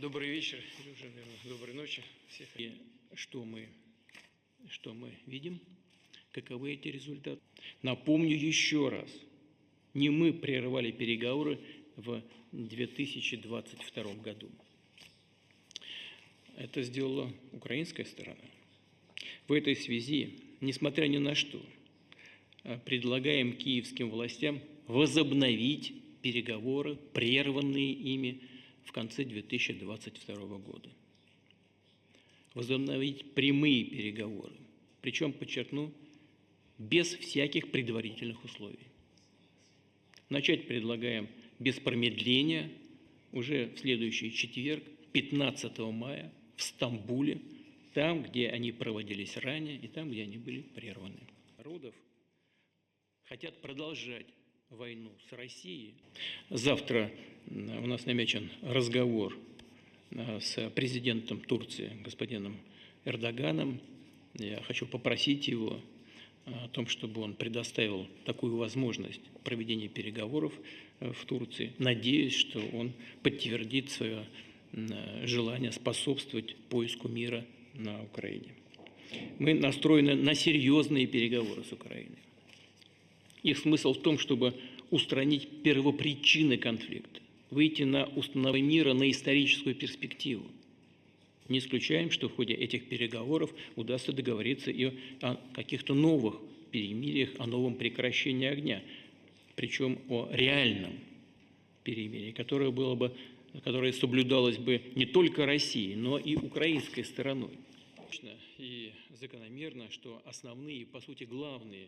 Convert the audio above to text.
Добрый вечер, или уже, наверное, доброй ночи всех. И что мы видим? Каковы эти результаты? Напомню еще раз, не мы прервали переговоры в 2022 году. Это сделала украинская сторона. В этой связи, несмотря ни на что, предлагаем киевским властям возобновить переговоры, прерванные ими в конце 2022 года. Возобновить прямые переговоры, причем, подчеркну, без всяких предварительных условий. Начать предлагаем без промедления уже в следующий четверг, 15 мая, в Стамбуле, там, где они проводились ранее и там, где они были прерваны. Народов хотят продолжать войну с Россией. Завтра у нас намечен разговор с президентом Турции, господином Эрдоганом. Я хочу попросить его о том, чтобы он предоставил такую возможность проведения переговоров в Турции. Надеюсь, что он подтвердит свое желание способствовать поиску мира на Украине. Мы настроены на серьезные переговоры с Украиной. Их смысл в том, чтобы устранить первопричины конфликта, выйти на установление мира на историческую перспективу. Не исключаем, что в ходе этих переговоров удастся договориться и о каких-то новых перемириях, о новом прекращении огня, причем о реальном перемирии, которое соблюдалось бы не только Россией, но и украинской стороной. И закономерно, что основные, по сути, главные